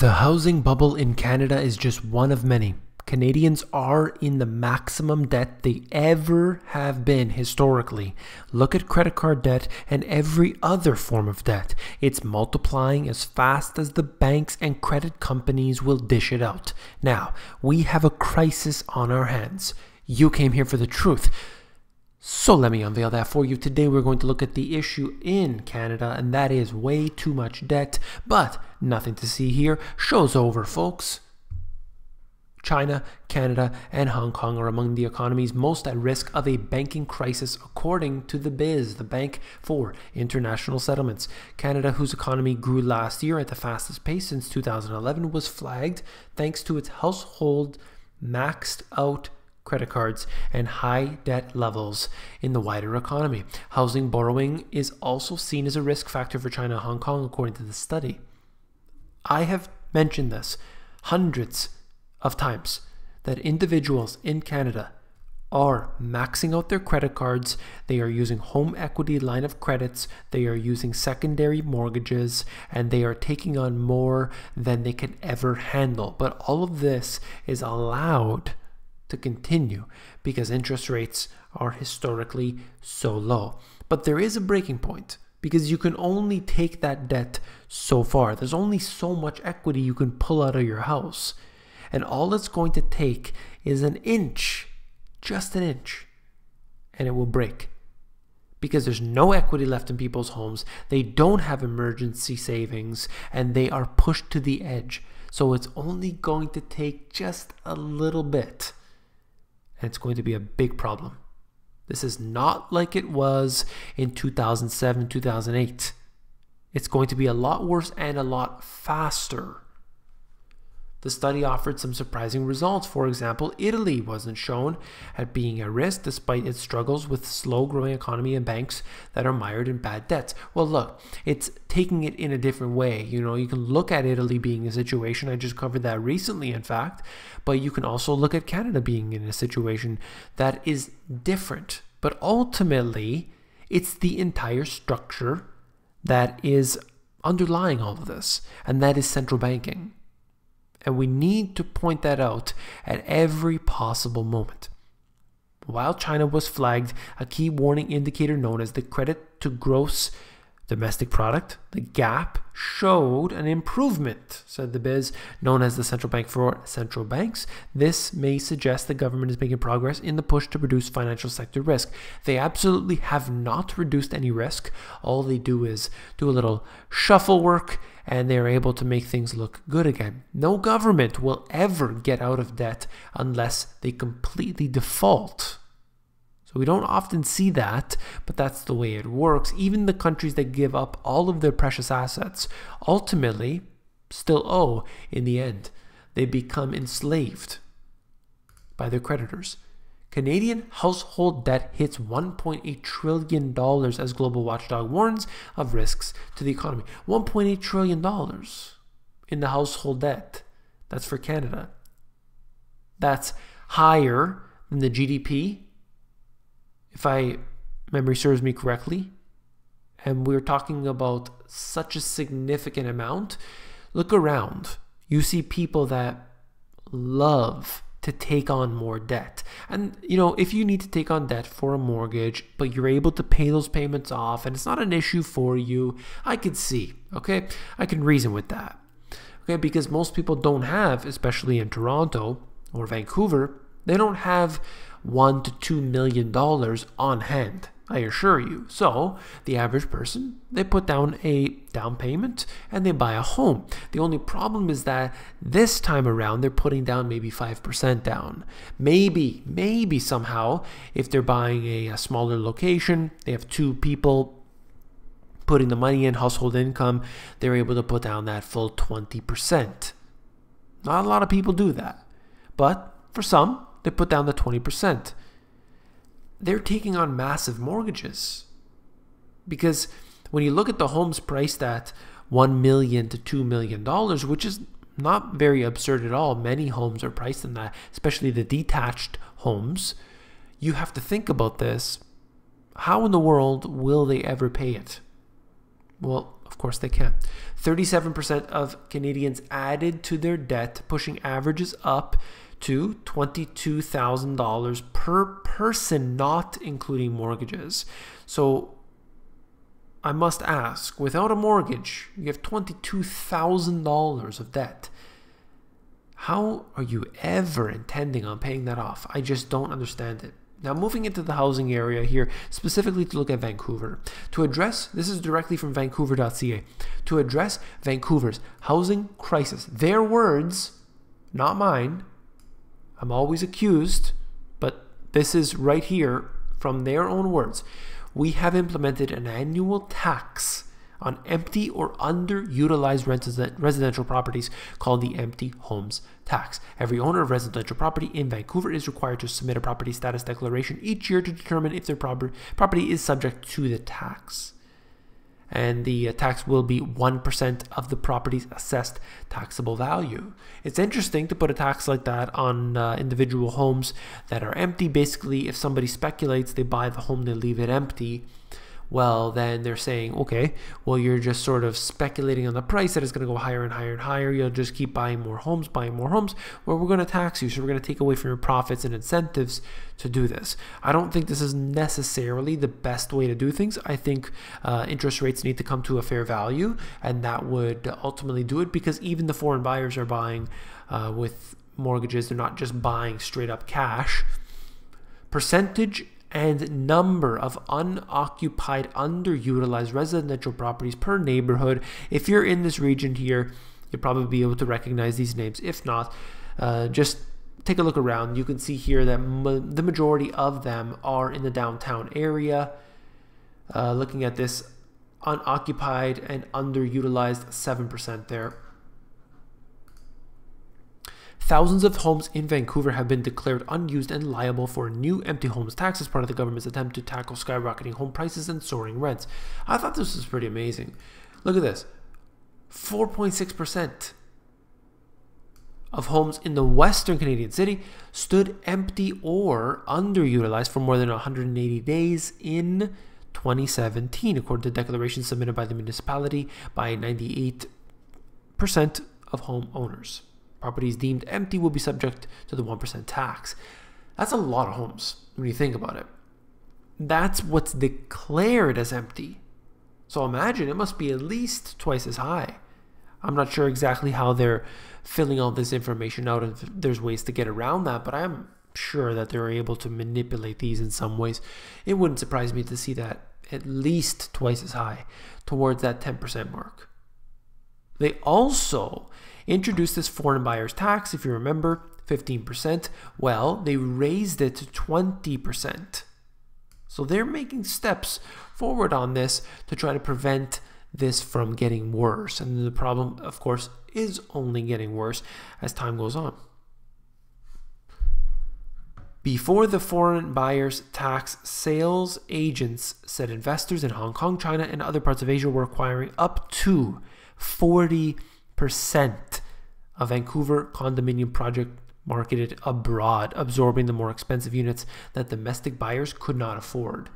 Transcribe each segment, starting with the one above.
The housing bubble in Canada is just one of many. Canadians are in the maximum debt they ever have been historically. Look at credit card debt and every other form of debt. It's multiplying as fast as the banks and credit companies will dish it out. Now, we have a crisis on our hands. You came here for the truth. So let me unveil that for you. Today we're going to look at the issue in Canada, and that is way too much debt. But nothing to see here. Show's over, folks. China, Canada, and Hong Kong are among the economies most at risk of a banking crisis, according to the BIS, the Bank for International Settlements. Canada, whose economy grew last year at the fastest pace since 2011, was flagged thanks to its household maxed out credit cards and high debt levels in the wider economy. Housing borrowing is also seen as a risk factor for China and Hong Kong, according to the study. I have mentioned this hundreds of times, that individuals in Canada are maxing out their credit cards, they are using home equity line of credits, they are using secondary mortgages, and they are taking on more than they can ever handle. But all of this is allowed to continue because interest rates are historically so low. But there is a breaking point because you can only take that debt so far. There's only so much equity you can pull out of your house. And all it's going to take is an inch, just an inch, and it will break. Because there's no equity left in people's homes, they don't have emergency savings, and they are pushed to the edge. So it's only going to take just a little bit, and it's going to be a big problem. This is not like it was in 2007, 2008. It's going to be a lot worse and a lot faster. The study offered some surprising results. For example, Italy wasn't shown at being at risk despite its struggles with slow-growing economy and banks that are mired in bad debts. Well, look, it's taking it in a different way. You know, you can look at Italy being a situation. I just covered that recently, in fact. But you can also look at Canada being in a situation that is different. But ultimately, it's the entire structure that is underlying all of this, and that is central banking. And we need to point that out at every possible moment. While China was flagged, a key warning indicator known as the credit to gross domestic product, the gap, showed an improvement, said the BIS, known as the Central Bank for Central Banks. This may suggest the government is making progress in the push to reduce financial sector risk. They absolutely have not reduced any risk. All they do is do a little shuffle work, and they're able to make things look good again. No government will ever get out of debt unless they completely default. So we don't often see that, but that's the way it works. Even the countries that give up all of their precious assets ultimately still owe in the end. They become enslaved by their creditors. Canadian household debt hits $1.8 trillion as Global Watchdog warns of risks to the economy. $1.8 trillion in the household debt. That's for Canada. That's higher than the GDP, if memory serves me correctly. And we're talking about such a significant amount. Look around. You see people that love to take on more debt. And, you know, if you need to take on debt for a mortgage, but you're able to pay those payments off and it's not an issue for you, I could see, okay? I can reason with that, okay? Because most people don't have, especially in Toronto or Vancouver, they don't have $1 to $2 million on hand, I assure you. So the average person, they put down a down payment and they buy a home. The only problem is that this time around they're putting down maybe 5% down. Maybe somehow if they're buying a smaller location, they have two people putting the money in, household income, they're able to put down that full 20%. Not a lot of people do that, but for some, they put down the 20%. They're taking on massive mortgages because when you look at the homes priced at $1 million to $2 million, which is not very absurd at all. Many homes are priced in that, especially the detached homes. You have to think about this. How in the world will they ever pay it? Well, Of course they can. 37% of Canadians added to their debt, pushing averages up to $22,000 per person, not including mortgages. So I must ask, without a mortgage, you have $22,000 of debt. How are you ever intending on paying that off? I just don't understand it. Now, moving into the housing area here, specifically to look at Vancouver. To address, this is directly from vancouver.ca, to address Vancouver's housing crisis. Their words, not mine. I'm always accused, but this is right here from their own words. We have implemented an annual tax on empty or underutilized residential properties called the Empty Homes Tax. Every owner of residential property in Vancouver is required to submit a property status declaration each year to determine if their property is subject to the tax. And the tax will be 1% of the property's assessed taxable value. It's interesting to put a tax like that on individual homes that are empty. Basically, if somebody speculates, they buy the home, they leave it empty. Well, then they're saying, okay, well, you're just sort of speculating on the price that it's going to go higher and higher and higher. You'll just keep buying more homes. Well, we're going to tax you. So we're going to take away from your profits and incentives to do this. I don't think this is necessarily the best way to do things. I think interest rates need to come to a fair value, and that would ultimately do it, because even the foreign buyers are buying with mortgages. They're not just buying straight up cash. Percentage and number of unoccupied, underutilized residential properties per neighborhood. If you're in this region here, you'll probably be able to recognize these names. If not, just take a look around. You can see here that the majority of them are in the downtown area. Looking at this, unoccupied and underutilized, 7% there. Thousands of homes in Vancouver have been declared unused and liable for a new empty homes tax as part of the government's attempt to tackle skyrocketing home prices and soaring rents. I thought this was pretty amazing. Look at this. 4.6% of homes in the Western Canadian city stood empty or underutilized for more than 180 days in 2017, according to declarations submitted by the municipality by 98% of homeowners. Properties deemed empty will be subject to the 1% tax. That's a lot of homes when you think about it. That's what's declared as empty. So imagine it must be at least twice as high. I'm not sure exactly how they're filling all this information out, and if there's ways to get around that, but I'm sure that they're able to manipulate these in some ways. It wouldn't surprise me to see that at least twice as high, towards that 10% mark. They also introduced this foreign buyers tax, if you remember, 15%. Well, they raised it to 20%. So they're making steps forward on this to try to prevent this from getting worse. And the problem, of course, is only getting worse as time goes on. Before the foreign buyers tax, sales agents said investors in Hong Kong, China, and other parts of Asia were acquiring up to 40% of Vancouver condominium project marketed abroad, absorbing the more expensive units that domestic buyers could not afford.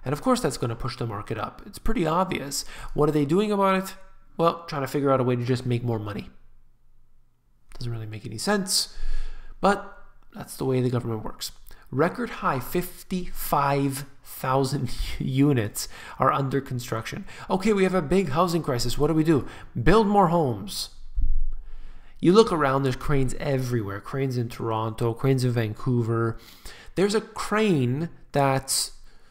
And of course, that's going to push the market up. It's pretty obvious. What are they doing about it? Well, trying to figure out a way to just make more money. Doesn't really make any sense, but that's the way the government works. Record high 55,000 units are under construction. Okay, we have a big housing crisis. What do? Build more homes. You look around, there's cranes everywhere. Cranes in Toronto, cranes in Vancouver. There's a crane that's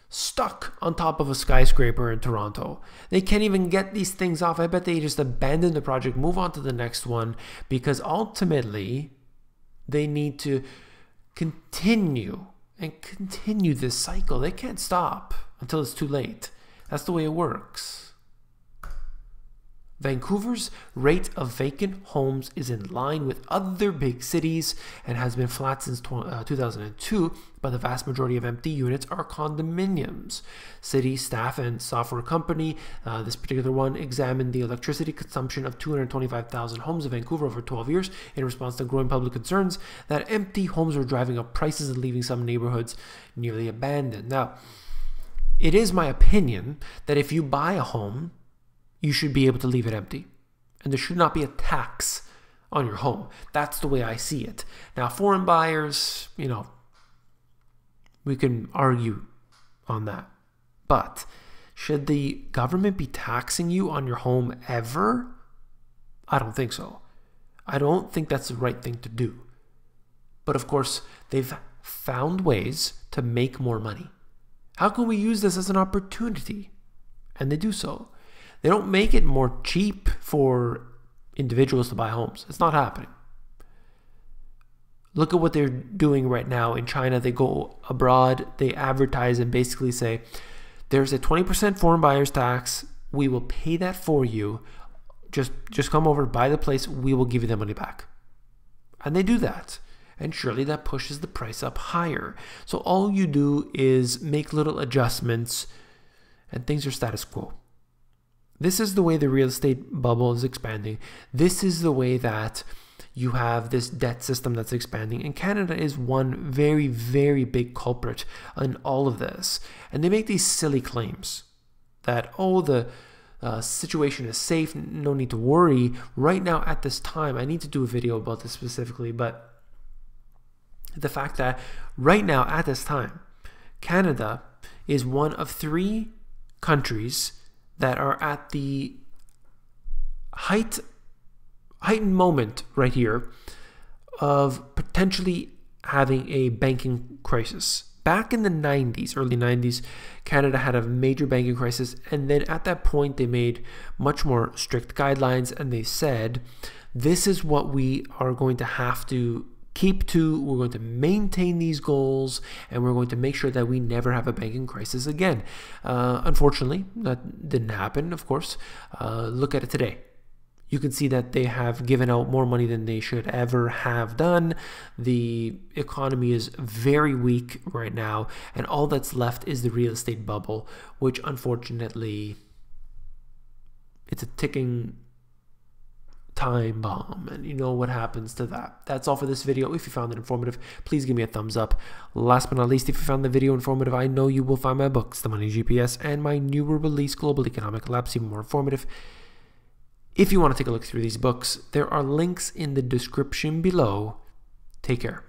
stuck on top of a skyscraper in Toronto. They can't even get these things off. I bet they just abandon the project, move on to the next one, because ultimately they need to continue this cycle. They can't stop until it's too late. That's the way it works. Vancouver's rate of vacant homes is in line with other big cities and has been flat since 2002, but the vast majority of empty units are condominiums. City staff and software company, this particular one, examined the electricity consumption of 225,000 homes in Vancouver over 12 years in response to growing public concerns that empty homes were driving up prices and leaving some neighborhoods nearly abandoned. Now, it is my opinion that if you buy a home, you should be able to leave it empty. And there should not be a tax on your home. That's the way I see it. Now, foreign buyers, you know, we can argue on that. But should the government be taxing you on your home ever? I don't think so. I don't think that's the right thing to do. But of course, they've found ways to make more money. How can we use this as an opportunity? And they do so. They don't make it more cheap for individuals to buy homes. It's not happening. Look at what they're doing right now in China. They go abroad, they advertise and basically say, there's a 20% foreign buyer's tax. We will pay that for you. Just come over, buy the place. We will give you the money back. And they do that. And surely that pushes the price up higher. So all you do is make little adjustments and things are status quo. This is the way the real estate bubble is expanding. This is the way that you have this debt system that's expanding. And Canada is one very, very big culprit in all of this. And they make these silly claims that, oh, the situation is safe, no need to worry. Right now at this time, I need to do a video about this specifically, but the fact that right now at this time, Canada is one of 3 countries that are at the heightened moment right here of potentially having a banking crisis. Back in the 90s, early 90s, Canada had a major banking crisis, and then at that point they made much more strict guidelines, and they said, this is what we are going to have to keep to. We're going to maintain these goals, and we're going to make sure that we never have a banking crisis again. Unfortunately, that didn't happen, of course. Look at it today. You can see that they have given out more money than they should ever have done. The economy is very weak right now, and all that's left is the real estate bubble, which unfortunately, it's a ticking time bomb, and you know what happens to that. That's all for this video. If you found it informative, please give me a thumbs up. Last but not least, if you found the video informative, I know you will find my books, The Money GPS, and my newer release, Global Economic Collapse, even more informative. If you want to take a look through these books, there are links in the description below. Take care.